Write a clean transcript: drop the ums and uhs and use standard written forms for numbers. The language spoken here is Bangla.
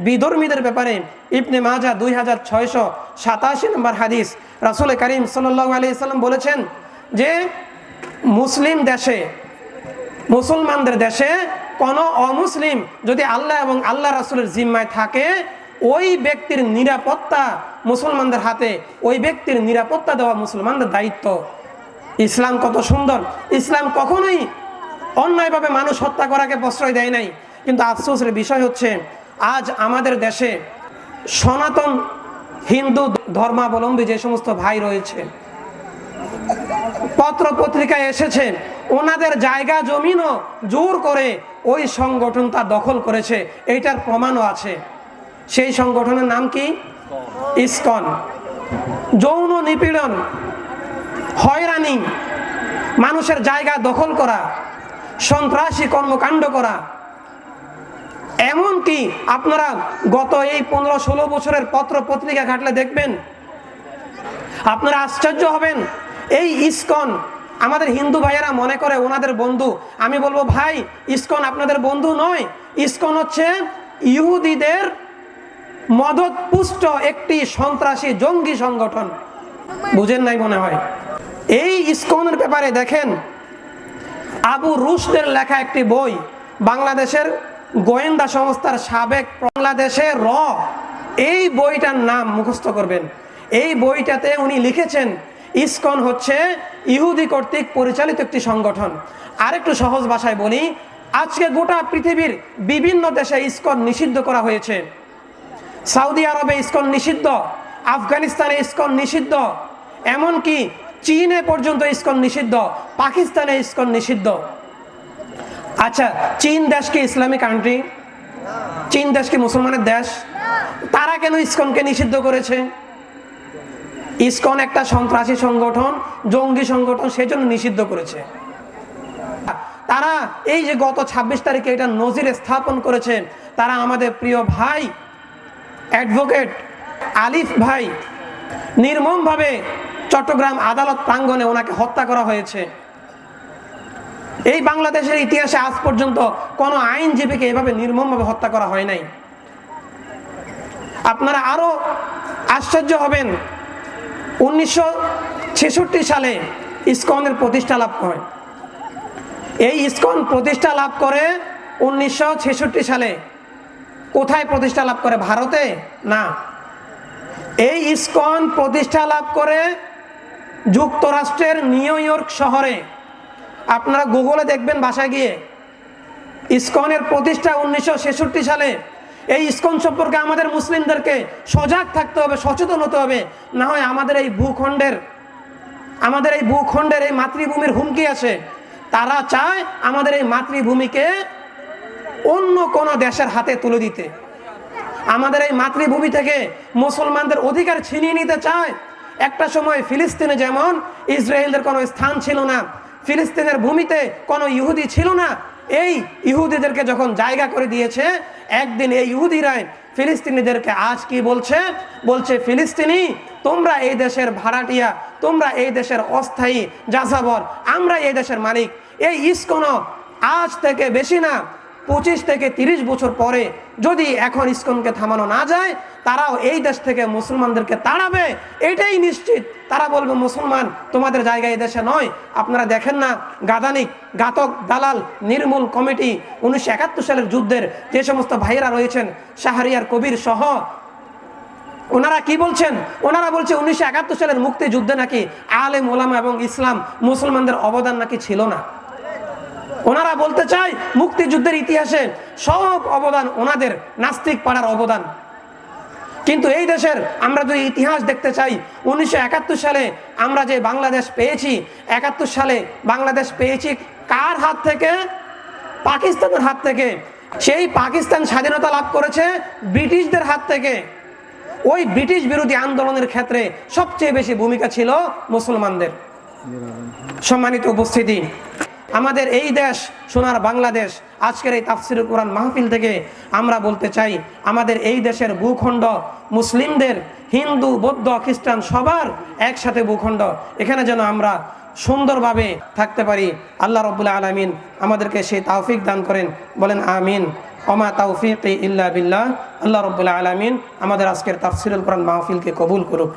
বিধর্মীদের ব্যাপারে ইবনে মাজা 2687 নম্বর হাদিস, রাসূল করিম সাল্লাল্লাহু আলাইহি সাল্লাম বলেছেন যে মুসলিম দেশে, মুসলমানদের দেশে কোনো অমুসলিম যদি আল্লাহ এবং আল্লাহ রাসূলের জিম্মায় থাকে, ওই ব্যক্তির নিরাপত্তা মুসলমানদের হাতে, ওই ব্যক্তির নিরাপত্তা দেওয়া মুসলমানদের দায়িত্ব। ইসলাম কত সুন্দর! ইসলাম কখনোই অন্যায়ভাবে মানুষ হত্যা করাকে প্রশ্রয় দেয় নাই। কিন্তু আফসোসের বিষয় হচ্ছে আজ আমাদের দেশে সনাতন হিন্দু ধর্মাবলম্বী যে সমস্ত ভাই রয়েছে, পত্র পত্রিকায় এসেছে ওনাদের জায়গা জমিনও জোর করে ওই সংগঠনটা দখল করেছে, এইটার প্রমাণও আছে। সেই সংগঠনের নাম কি? ইসকন। যৌন নিপীড়ন, হয়রানি, মানুষের জায়গা দখল করা, সন্ত্রাসী কর্মকাণ্ড করা, এমনকি আপনারা গত এই 15-16 বছরের পত্র পত্রিকা ঘাটলে দেখবেন, আপনারা আশ্চর্য হবেন। এই ইসকন আমাদের হিন্দু ভাইয়েরা মনে করে ওনাদের বন্ধু। আমি বলবো ভাই, ইসকন আপনাদের বন্ধু নয়। ইসকন হচ্ছে ইহুদিদের মদতপুষ্ট একটি সন্ত্রাসী জঙ্গি সংগঠন। বুঝেন নাই মনে হয়। এই ইসকনের ব্যাপারে দেখেন, আবু রুশদের লেখা একটি বই, বাংলাদেশের গোয়েন্দা সংস্থার সাবেক, বাংলাদেশের এই বইটার নাম মুখস্থ করবেন। এই বইটাতে উনি লিখেছেন ইসকন হচ্ছে ইহুদি কর্তৃক পরিচালিত একটি সংগঠন। আরেকটু সহজ ভাষায় বলি, আজকে গোটা পৃথিবীর বিভিন্ন দেশে ইসকন নিষিদ্ধ করা হয়েছে। সৌদি আরবে ইসকন নিষিদ্ধ, আফগানিস্তানে ইসকন নিষিদ্ধ, এমনকি চীনে পর্যন্ত ইসকন নিষিদ্ধ, পাকিস্তানে ইসকন নিষিদ্ধ। আচ্ছা, চীন দেশ কি ইসলামিক কান্ট্রি? চীন দেশ কি মুসলমানের দেশ? তারা কেন ইসকনকে নিষিদ্ধ করেছে? ইসকন একটা সন্ত্রাসী সংগঠন, জঙ্গি সংগঠন, সেজন্য নিষিদ্ধ করেছে। তারা এই যে গত 26 তারিখে এটা নজির স্থাপন করেছে, তারা আমাদের প্রিয় ভাই অ্যাডভোকেট আলিফ ভাই, নির্মমভাবে চট্টগ্রাম আদালত প্রাঙ্গণে ওনাকে হত্যা করা হয়েছে। এই বাংলাদেশের ইতিহাসে আজ পর্যন্ত কোনো আইনজীবীকে এভাবে নির্মমভাবে হত্যা করা হয় নাই। আপনারা আরো আশ্চর্য হবেন, 1966 সালে ইসকনের প্রতিষ্ঠা লাভ হয়। এই ইসকন প্রতিষ্ঠা লাভ করে 1966 সালে। কোথায় প্রতিষ্ঠা লাভ করে? ভারতে না, এই ইসকন প্রতিষ্ঠা লাভ করে যুক্তরাষ্ট্রের নিউ ইয়র্ক শহরে। আপনারা গুগলে দেখবেন বাসায় গিয়ে, ইসকনের প্রতিষ্ঠা 1966 সালে। এই ইসকন সম্পর্কে আমাদের মুসলিমদেরকে সজাগ থাকতে হবে, সচেতন হতে হবে, না হয় আমাদের এই ভূখণ্ডের এই মাতৃভূমির হুমকি আছে। তারা চায় আমাদের এই মাতৃভূমিকে অন্য কোন দেশের হাতে তুলে দিতে, আমাদের এই মাতৃভূমি থেকে মুসলমানদের অধিকার ছিনিয়ে নিতে চায়। একটা সময় ফিলিস্তিনে যেমন ইসরায়েলদের কোনো স্থান ছিল না, ফিলিস্তিনের ভূমিতে কোনো ইহুদি ছিল না, এই ইহুদিদেরকে যখন জায়গা করে দিয়েছে, একদিন এই ইহুদিরাই ফিলিস্তিনিদেরকে আজ কি বলছে? বলছে, ফিলিস্তিনি তোমরা এই দেশের ভাড়াটিয়া, তোমরা এই দেশের অস্থায়ী যাযাবর, আমরা এই দেশের মালিক। এই ইসকন আজ থেকে বেশি না 25 থেকে 30 বছর পরে যদি এখন ইসকনকে থামানো না যায়, তারাও এই দেশ থেকে মুসলমানদেরকে তাড়াবে, এটাই নিশ্চিত। তারা বলবে, মুসলমান তোমাদের জায়গা এই দেশে নয়। আপনারা দেখেন না, গাদানিক, ঘাতক, দালাল, নির্মূল কমিটি 1971 সালের যুদ্ধের যে সমস্ত ভাইয়েরা রয়েছেন, শাহরিয়ার কবির সহ, ওনারা কি বলছেন? ওনারা বলছে 1971 সালের মুক্তিযুদ্ধে নাকি আলেম ওলামা এবং ইসলাম মুসলমানদের অবদান নাকি ছিল না। ওনারা বলতে চায় মুক্তিযুদ্ধের ইতিহাসে সব অবদান ওনাদের, নাস্তিক পাড়ার অবদান। কিন্তু এই দেশের আমরা যদি ইতিহাস দেখতে চাই, 1971 সালে আমরা যে বাংলাদেশ পেয়েছি, 71 সালে বাংলাদেশ পেয়েছি কার হাত থেকে? পাকিস্তানের হাত থেকে। সেই পাকিস্তান স্বাধীনতা লাভ করেছে ব্রিটিশদের হাত থেকে। ওই ব্রিটিশ বিরোধী আন্দোলনের ক্ষেত্রে সবচেয়ে বেশি ভূমিকা ছিল মুসলমানদের। সম্মানিত উপস্থিতি, আমাদের এই দেশ সোনার বাংলাদেশ, আজকের এই তাফসিরুল কোরআন মাহফিল থেকে আমরা বলতে চাই, আমাদের এই দেশের ভূখণ্ড মুসলিমদের, হিন্দু, বৌদ্ধ, খ্রিস্টান সবার একসাথে ভূখণ্ড। এখানে যেন আমরা সুন্দরভাবে থাকতে পারি। আল্লাহ রাব্বুল আলামিন আমাদেরকে সেই তৌফিক দান করেন, বলেন আমিন। ওমা তাওফিকি ইল্লা বিল্লাহ। আল্লাহ রাব্বুল আলামিন আমাদের আজকের তাফসীরুল কোরআন মাহফিলকে কবুল করুক।